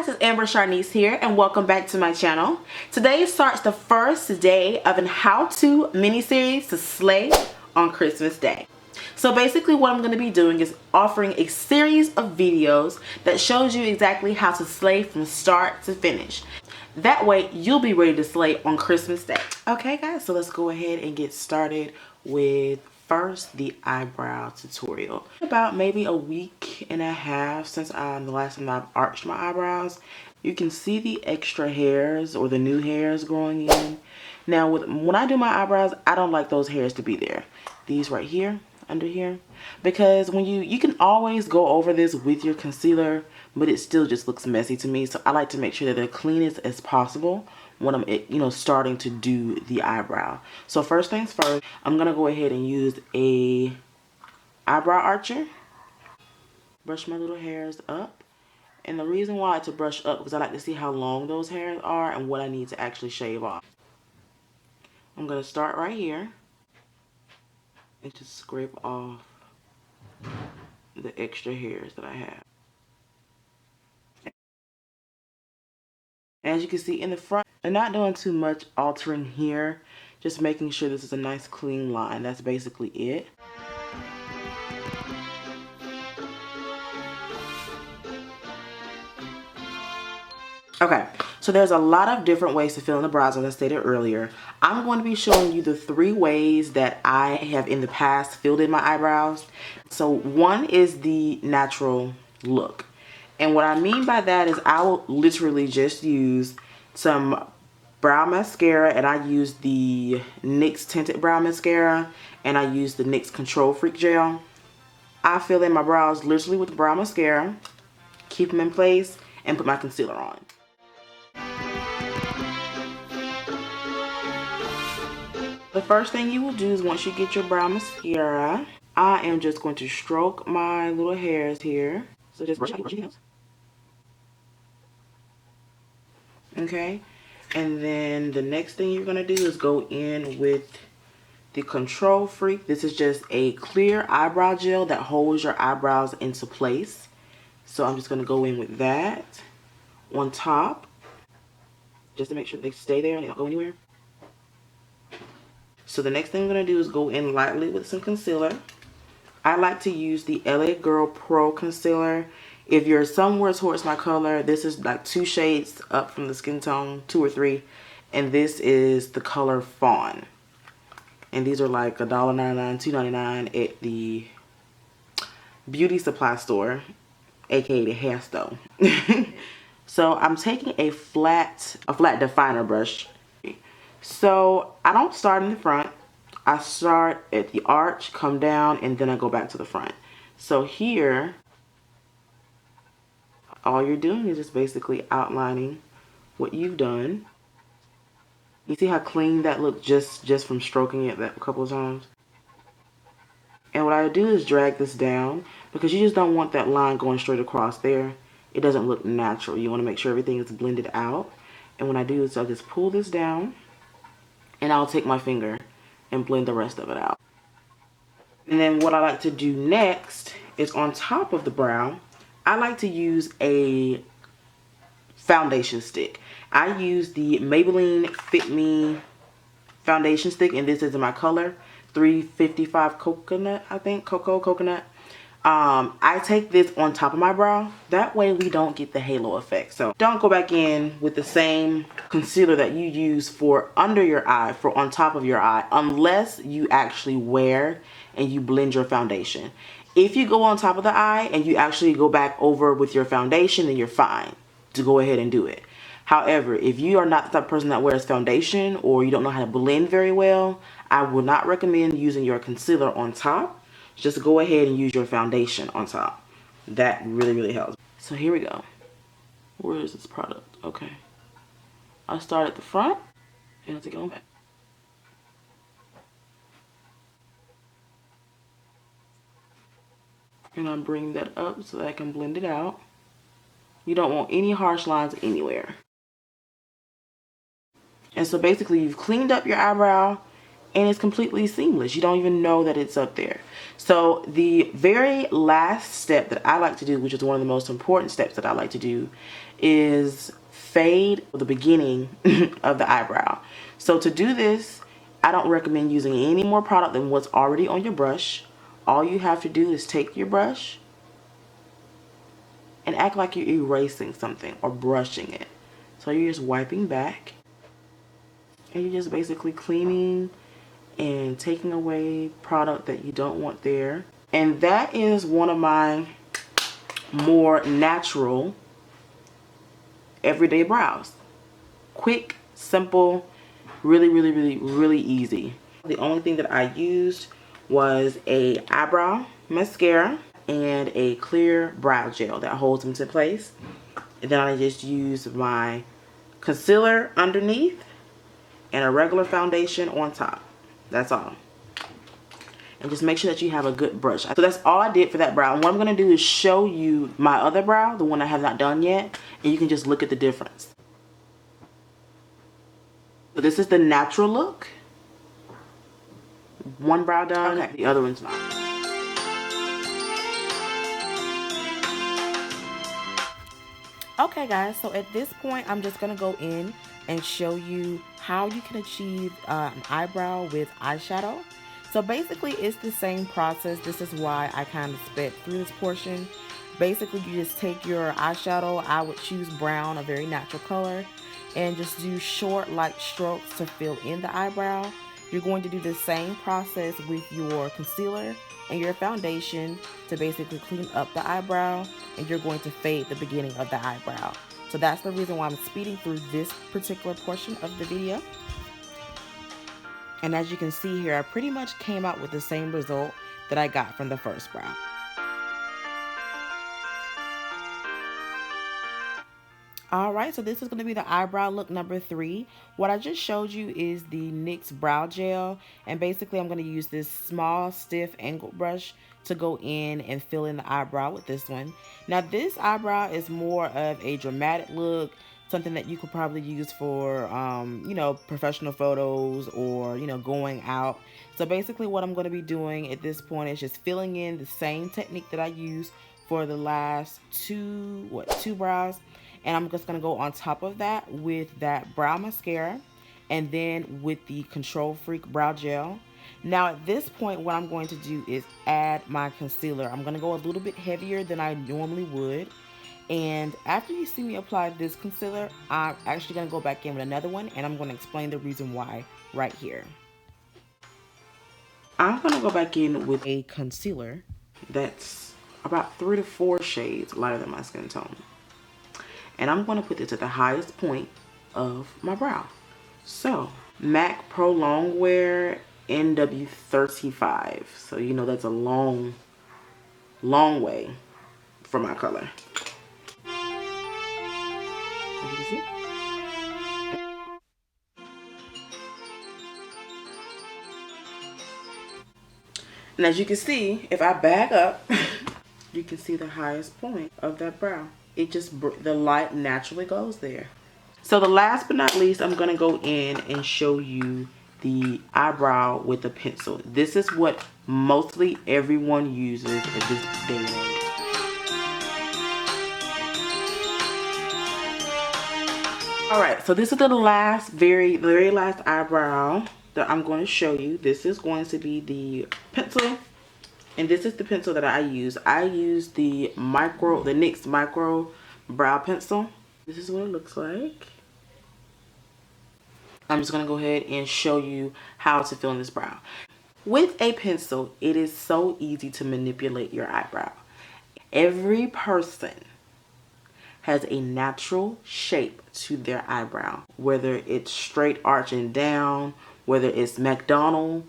guys, it's AMBERSHARNIECE here and welcome back to my channel. Today starts the first day of an how-to mini-series to slay on Christmas Day. So basically what I'm going to be doing is offering a series of videos that shows you exactly how to slay from start to finish. That way you'll be ready to slay on Christmas Day. Okay guys, so let's go ahead and get started with first the eyebrow tutorial. About maybe a week and a half since the last time I've arched my eyebrows. You can see the extra hairs or the new hairs growing in. Now when I do my eyebrows, I don't like those hairs to be there. These right here, under here, because when you can always go over this with your concealer, but it still just looks messy to me. So I like to make sure that they're cleanest as possible when I'm starting to do the eyebrow. So first things first, I'm gonna go ahead and use a eyebrow archer, brush my little hairs up. And the reason why I like to brush up because I like to see how long those hairs are and what I need to actually shave off. I'm gonna start right here and just scrape off the extra hairs that I have. As you can see in the front, I'm not doing too much altering here, just making sure this is a nice clean line. That's basically it. Okay, so there's a lot of different ways to fill in the brows, as I stated earlier. I'm going to be showing you the 3 ways that I have in the past filled in my eyebrows. So one is the natural look. And what I mean by that is I will literally just use some brow mascara, and I use the NYX Tinted Brow Mascara, and I use the NYX Control Freak Gel. I fill in my brows literally with the brow mascara, keep them in place, and put my concealer on. The first thing you will do is once you get your brow mascara, I am just going to stroke my little hairs here. So just brush your nails. Okay, and then the next thing you're going to do is go in with the Control Freak. This is just a clear eyebrow gel that holds your eyebrows into place. So I'm just going to go in with that on top just to make sure they stay there and they don't go anywhere. So the next thing I'm going to do is go in lightly with some concealer. I like to use the LA Girl Pro Concealer. If you're somewhere towards my color, this is like 2 shades up from the skin tone, 2 or 3. And this is the color Fawn. And these are like $1.99, $2.99 at the beauty supply store, aka the hair store. So I'm taking a flat definer brush. So I don't start in the front. I start at the arch, come down, and then I go back to the front. So here, all you're doing is just basically outlining what you've done. You see how clean that looked just from stroking it that couple of times? And what I do is drag this down because you just don't want that line going straight across there. It doesn't look natural. You want to make sure everything is blended out. And when I do is I'll just pull this down and I'll take my finger and blend the rest of it out. And then what I like to do next is on top of the brow, I like to use a foundation stick. I use the Maybelline Fit Me foundation stick, and this is in my color 355 coconut, I think, coconut. I take this on top of my brow. That way we don't get the halo effect. So don't go back in with the same concealer that you use for under your eye, for on top of your eye, unless you actually wear and you blend your foundation. If you go on top of the eye and you actually go back over with your foundation, then you're fine to go ahead and do it. However, if you are not the type of person that wears foundation or you don't know how to blend very well, I would not recommend using your concealer on top. Just go ahead and use your foundation on top. That really helps. So here we go. Where is this product? Okay. I start at the front and I'll take it on back. And I'm bringing that up so that I can blend it out. You don't want any harsh lines anywhere. And so basically you've cleaned up your eyebrow and it's completely seamless. You don't even know that it's up there. So the very last step that I like to do, which is one of the most important steps that I like to do, is fade the beginning of the eyebrow. So to do this, I don't recommend using any more product than what's already on your brush. All you have to do is take your brush and act like you're erasing something or brushing it. So you're just wiping back and you're just basically cleaning and taking away product that you don't want there. And that is one of my more natural everyday brows. Quick, simple, really easy. The only thing that I used was a eyebrow mascara and a clear brow gel that holds them to place. And then I just used my concealer underneath and a regular foundation on top. That's all. And just make sure that you have a good brush. So that's all I did for that brow. And what I'm going to do is show you my other brow, the one I have not done yet, and you can just look at the difference. So this is the natural look. One brow done, okay. The other one's not. Okay guys, so at this point I'm just going to go in and show you how you can achieve an eyebrow with eyeshadow. So basically it's the same process. This is why I kind of sped through this portion. Basically you just take your eyeshadow, I would choose brown, a very natural color, and just do short light strokes to fill in the eyebrow. You're going to do the same process with your concealer and your foundation to basically clean up the eyebrow, and you're going to fade the beginning of the eyebrow. So that's the reason why I'm speeding through this particular portion of the video. And as you can see here, I pretty much came out with the same result that I got from the first brow. Alright, so this is going to be the eyebrow look number 3. What I just showed you is the NYX brow gel, and basically I'm going to use this small stiff angled brush to go in and fill in the eyebrow with this one. Now this eyebrow is more of a dramatic look, something that you could probably use for you know, professional photos or, you know, going out. So basically what I'm going to be doing at this point is just filling in the same technique that I used for the last two brows. And I'm just going to go on top of that with that brow mascara and then with the Control Freak brow gel. Now at this point what I'm going to do is add my concealer. I'm going to go a little bit heavier than I normally would. And after you see me apply this concealer, I'm actually going to go back in with another one, and I'm going to explain the reason why right here. I'm going to go back in with a concealer that's about 3 to 4 shades lighter than my skin tone. And I'm going to put this at the highest point of my brow. So, MAC Pro Longwear NW35. So, you know that's a long way for my color. As you can see. And as you can see, if I back up, you can see the highest point of that brow. It just, the light naturally goes there. So the last but not least, I'm going to go in and show you the eyebrow with a pencil. This is what mostly everyone uses at this day and age. Alright, so this is the last, very last eyebrow that I'm going to show you. This is going to be the pencil. And this is the pencil that I use. I use the NYX Micro Brow Pencil. This is what it looks like. I'm just going to go ahead and show you how to fill in this brow. With a pencil, it is so easy to manipulate your eyebrow. Every person has a natural shape to their eyebrow. Whether it's straight arching down, whether it's McDonald,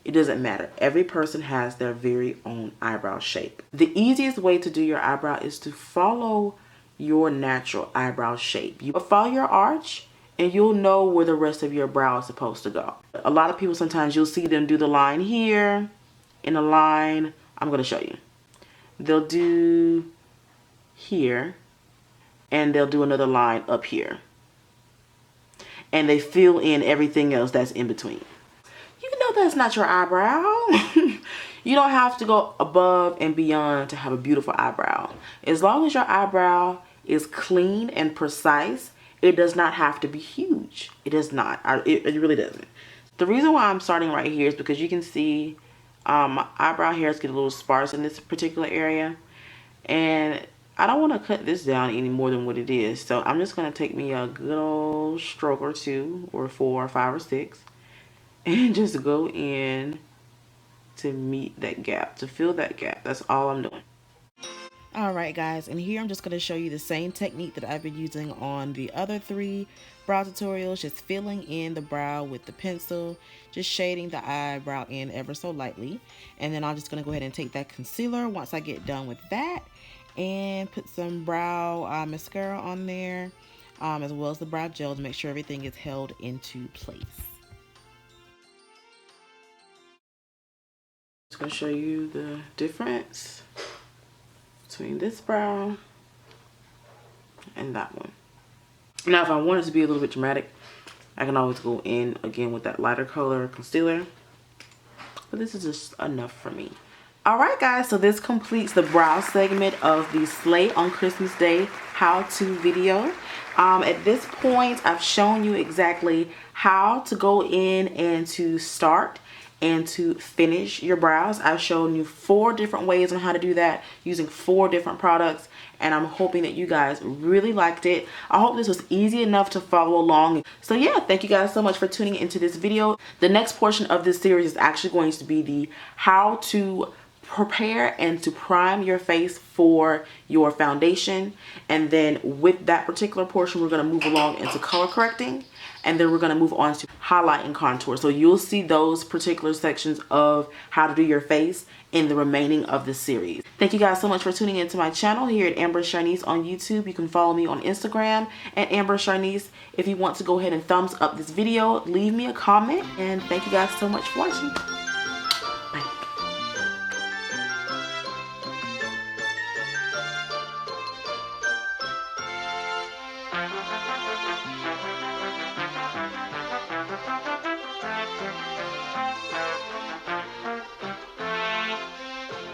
it doesn't matter. Every person has their very own eyebrow shape. The easiest way to do your eyebrow is to follow your natural eyebrow shape. You follow your arch and you'll know where the rest of your brow is supposed to go. A lot of people, sometimes you'll see them do the line here in a line. I'm going to show you. They'll do here and they'll do another line up here. And they fill in everything else that's in between. You know that's not your eyebrow. You don't have to go above and beyond to have a beautiful eyebrow. As long as your eyebrow is clean and precise. It does not have to be huge. It does not. It really doesn't. The reason why I'm starting right here is because you can see my eyebrow hairs get a little sparse in this particular area. And I don't want to cut this down any more than what it is. So I'm just going to take me a good old stroke or 2 or 4 or 5 or 6. And just go in to meet that gap, to fill that gap. That's all I'm doing. Alright guys, and here I'm just going to show you the same technique that I've been using on the other 3 brow tutorials, just filling in the brow with the pencil, just shading the eyebrow in ever so lightly. And then I'm just going to go ahead and take that concealer once I get done with that and put some brow mascara on there, as well as the brow gel to make sure everything is held into place. I'm just going to show you the difference between this brow and that one. Now if I want it to be a little bit dramatic, I can always go in again with that lighter color concealer, but this is just enough for me. Alright guys, so this completes the brow segment of the Slay on Christmas Day how-to video. At this point, I've shown you exactly how to go in and to start and to finish your brows. I've shown you 4 different ways on how to do that using 4 different products, and I'm hoping that you guys really liked it. I hope this was easy enough to follow along. So yeah, thank you guys so much for tuning into this video. The next portion of this series is actually going to be the how to prepare and to prime your face for your foundation, and then with that particular portion we're going to move along into color correcting, and then we're going to move on to highlight and contour. So you'll see those particular sections of how to do your face in the remaining of the series. Thank you guys so much for tuning into my channel here at AMBERSHARNIECE on YouTube. You can follow me on Instagram at AMBERSHARNIECE. If you want to go ahead and thumbs up this video, leave me a comment, and thank you guys so much for watching.